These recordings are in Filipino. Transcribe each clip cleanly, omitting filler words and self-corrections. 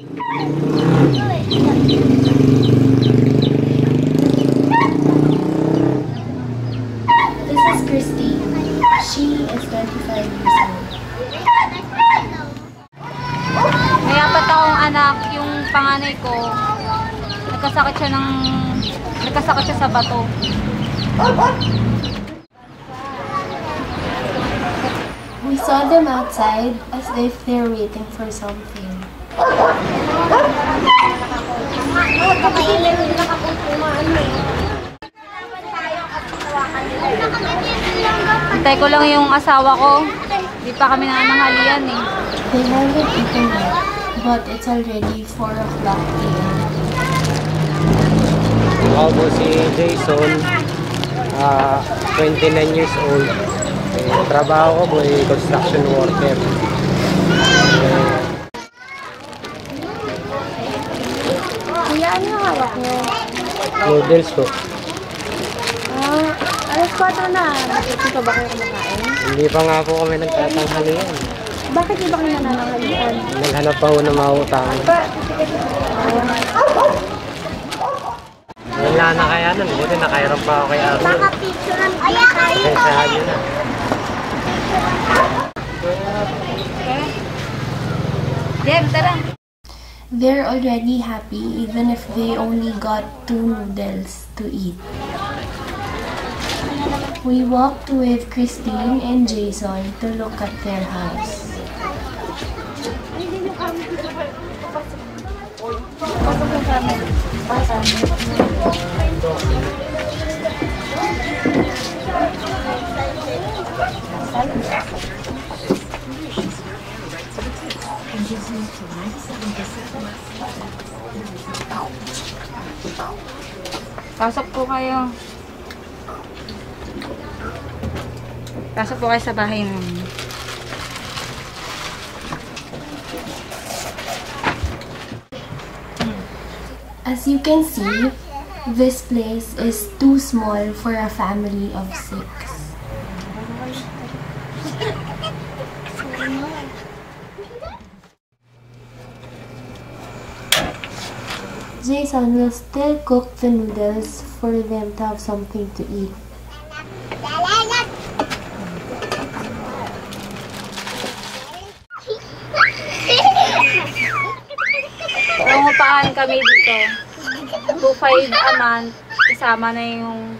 This is Christine. She is 25 years old. May 4 taong anak, yung panganay ko, nagkasakit siya sa bato. We saw them outside as if they're waiting for something. Hintay ko lang yung asawa ko. Di pa kami nananghalian eh. They haven't eaten yet, but it's already 4 o'clock p.m. Ako po si Jason, 29 years old. Trabaho ko po ay construction worker. Kuya, ano yung hawak niyo? Noodles po. Alas 4 na. Nakikita ka ba kayo kumakain? Hindi pa nga po kami nagtatanghalian. Bakit di ba kayo nananghalian? Naghanap pa ako ng mautangan. Wala na kaya nun. Dito nakairam pa ako kay Aro. Baka picturean kaya kayo. Pensahan nyo na. Jem, tara. They're already happy even if they only got 2 noodles to eat. We walked with Christine and Jason to look at their house. Pasok po kayo. Pasok po kayo sa bahay namin. As you can see, this place is too small for a family of 6. Jason will still cook the noodles for them to have something to eat. Pangupaan kami dito. 2.5 a month. Kasama na yung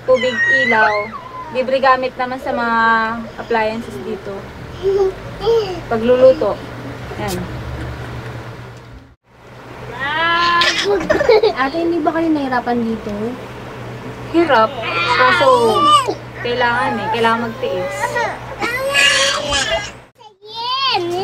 tubig, ilaw. Libre gamit naman sa mga appliances dito. Pagluluto. Ayan. Ate, hindi ba kayo nahirapan dito? Hirap. Kaso, kailangan Kailangan magtiis.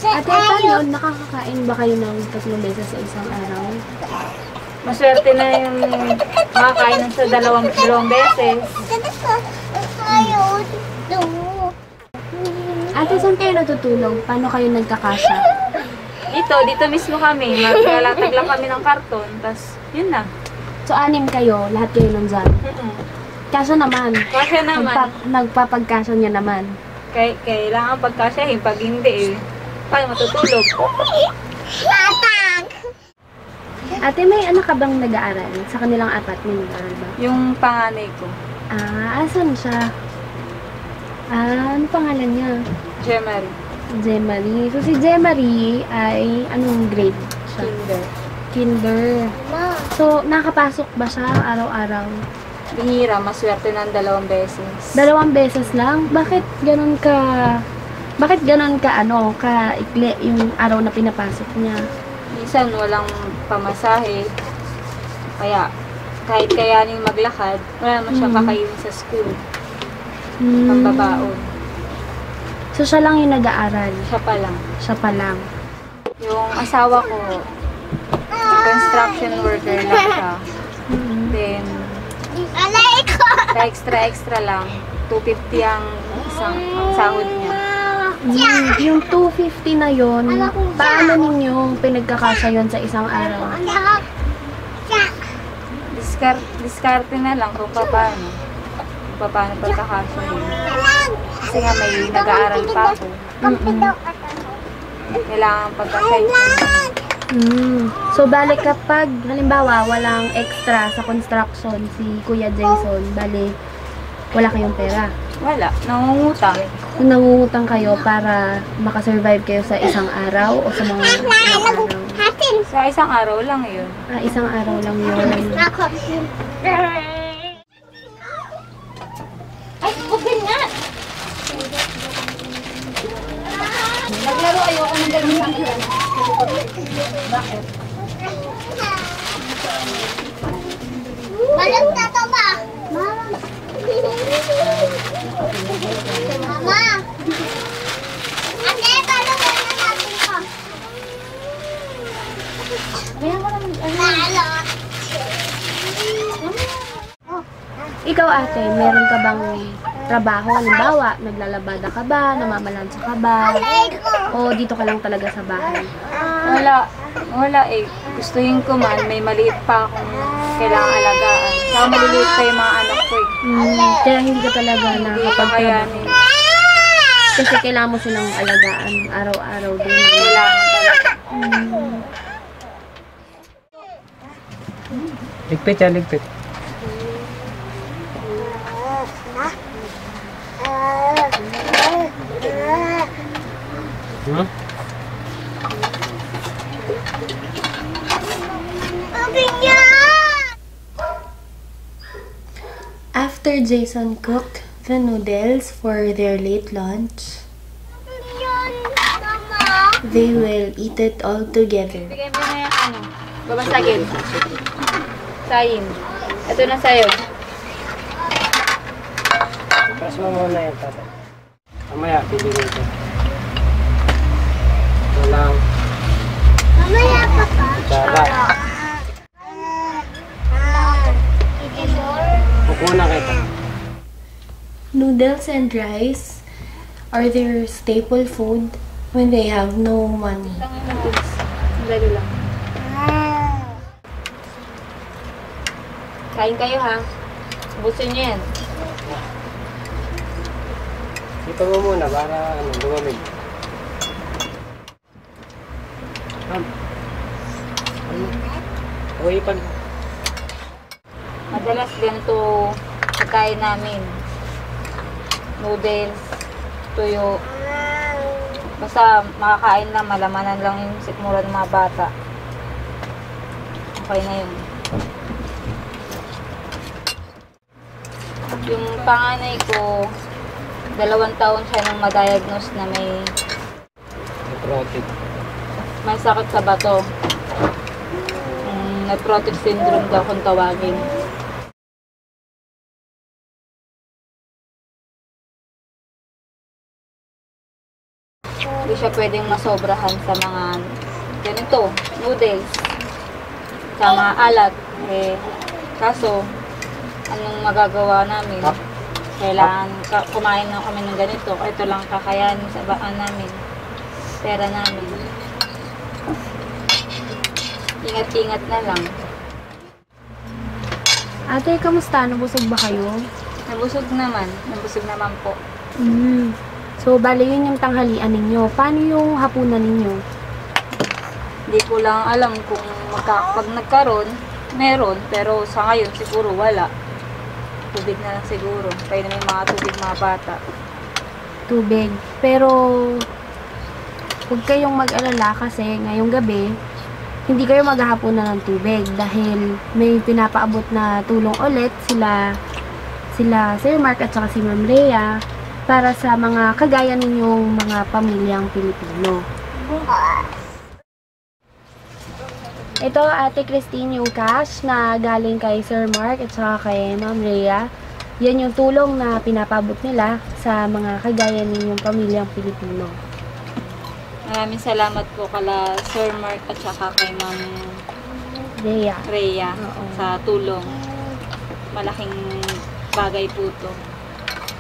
Ate, paano? Nakakakain ba kayo ng 3 beses sa isang araw? Maswerte na yung makakain ng sa dalawang beses. Ate, saan kayo natutulog? Paano kayo nagkakasya? Dito mismo kami. Maglalatag lang kami ng karton. Tapos, yun na. So, 6 kayo? Lahat kayo nandyan? Kasya naman? Kasya naman. Nagpapagkasya niya naman? Kailangan pagkasyahin. Pag hindi paano matutulog? Ate, may anak ka bang nag-aaral? Sa kanilang 4, may nag-aaral ba? Yung panganay ko. Asan siya? Ano pangalan niya? Jemary. Jemary. So, si Jemary ay anong grade siya? Kinder. So, nakapasok ba siya araw-araw? Bihira, maswerte ng 2 beses. 2 beses lang? Bakit ganun ka ikli yung araw na pinapasok niya? Minsan walang pamasahe. Kaya, kahit kayanin maglakad, wala naman siya kakainin sa school. Pambabaon. So, siya lang yung nag-aaral? Siya pa lang. Yung asawa ko, construction worker lang siya. Then, extra lang. 250 ang sahod niya. Yung 250 na yon, paano ninyong pinagkakasya yon sa isang araw? Diskarte na lang kung paano. Pagkakasya yun. Kasi nga may nag-aaral pa ako. Kailangan pagkasya yun. So, bale kapag, halimbawa, walang extra sa construction si Kuya Jason, bale, wala kayong pera. Wala, nangungutang. Kung nangungutang kayo para makasurvive kayo sa isang araw o sa mga ilang araw. Sa isang araw lang yun. Isang araw lang yun. Ay, open nga! Naglaro ayoko ng ganun sa akin. Bakit? Balot na to ba? Mama! Ate, balot na natin ko. Balot! Ikaw ate, meron ka bang trabaho? Halimbawa, naglalabada ka ba? Namamalansa ka ba? O dito ka lang talaga sa bahay? Wala eh. Gustuhin ko man, may maliit pa akong kailangang alagaan. Saka maliliit pa yung mga anak ko eh. Kaya hindi ka talaga Hindi nakakapagtrabaho. kakayanin. Kasi kailangan mo silang alagaan araw-araw din. Kailangan talaga. Ligpit yan, ligpit. Hmm? After Jason cooked the noodles for their late lunch, they will eat it all together. Bigay mo na yung ano. Babasagin. Sayin. Ito na sa'yo. Press mo muna yan, tatay. Mamaya, piliin ko. Ito lang. Mamaya pa pa. Tsara. Pukuna kita. Noodles and rice are their staple food when they have no money. Lang yung noodles. Lalo lang. Kain kayo ha. Ubusin nyo yan. Dito mo muna para lumamig. Okay, pag... Madalas ganito pagkain namin. Noodles, tuyo. Basta makakain lang, malamanan lang yung sikmura ng mga bata. Okay na yun. Yung panganay ko, 2 taon siya nung ma-diagnose na Nephrotic. may sakit sa bato. Nephrotic syndrome daw kung tawagin. Hindi siya pwedeng masobrahan sa mga ganito, noodles, sa mga alat. Kaso, anong magagawa namin? Kailangan kumain na kami ng ganito. Ito lang kakayanin sa baan namin. Pera namin. Ingat-ingat na lang. Ate, kamusta? Nabusog ba kayo? Nabusog naman. Nabusog naman po. So, bali yun yung tanghalian ninyo. Paano yung hapunan ninyo? Hindi ko lang alam kung pag nagkaroon, meron. Pero sa ngayon, siguro wala. Tubig na lang siguro. Kaya na may mga tubig mga bata. Tubig. Pero, huwag kayong mag-alala kasi ngayong gabi, hindi kayo maghahaponan ng tubig dahil may pinapaabot na tulong ulit sila Sir Mark at saka si Ma'am Rhea para sa mga kagaya ninyong mga pamilyang Pilipino. Ito, Ate Christine, yung cash na galing kay Sir Mark at saka kay Ma'am Rhea. Yan yung tulong na pinapabot nila sa mga kagaya ninyong pamilyang Pilipino. Maraming salamat po kala Sir Mark at saka kay Ma'am Rhea sa tulong. Malaking bagay po to.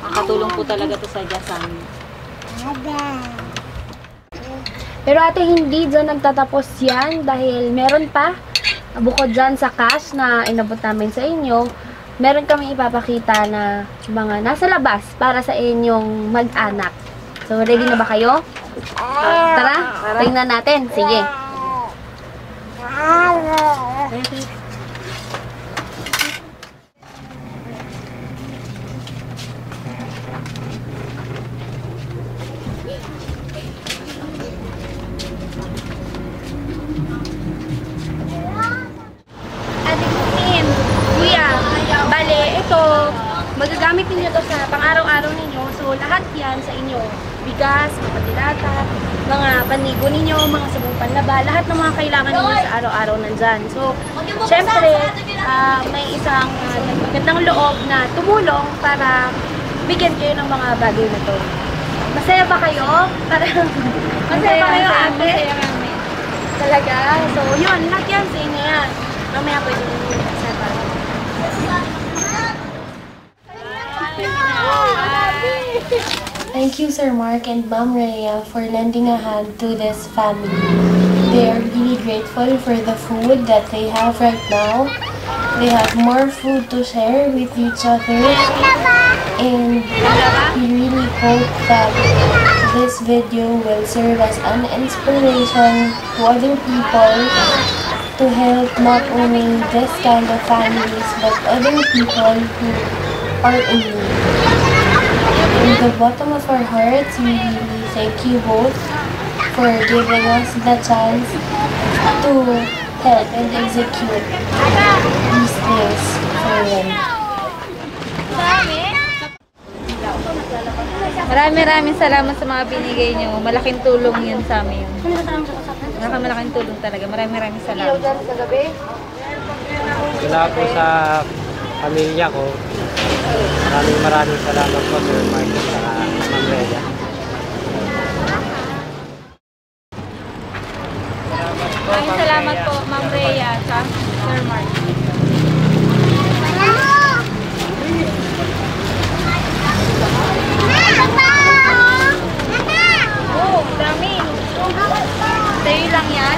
Makatulong po talaga to sa amin. Pero ate, hindi dyan nagtatapos yan dahil meron pa, bukod dyan sa cash na inabot namin sa inyo, meron kami ipapakita na mga nasa labas para sa inyong mag-anak. So, ready na ba kayo? Tara, tingnan natin. Sige. Adikmin, kuya, bale, ito, magagamit ninyo to sa pang-araw-araw ninyo. So, lahat yan sa inyo. Bigas, mga dilata, mga panigo ninyo, mga sabong panlaba, lahat ng mga kailangan ninyo sa araw-araw nandyan. So, syempre, may isang magandang loob na tumulong para bigyan kayo ng mga bagay na to. Masaya ba kayo? Masaya ba kayo, ate? Masaya kami. Talaga? So, yun, lahat yan sa inyo yan. Mamaya pwede nyo yung Thank you, Sir Mark and Ma'am Rhea, for lending a hand to this family. They are really grateful for the food that they have right now. They have more food to share with each other. And we really hope that this video will serve as an inspiration to other people to help not only this kind of families but other people who are in need. From the bottom of our hearts, we really thank you both for giving us the chance to help and execute these things for them. Maraming salamat sa mga binigay nyo. Malaking tulong yun sa amin. Malaking tulong talaga. Maraming salamat. Mula po sa pamilya ko, maraming salamat po Sir Mark sa Ma'am Rhea. Maraming salamat po, Ma'am Rhea, sa Sir Mark. Oh, dami. Sa'yo lang yan?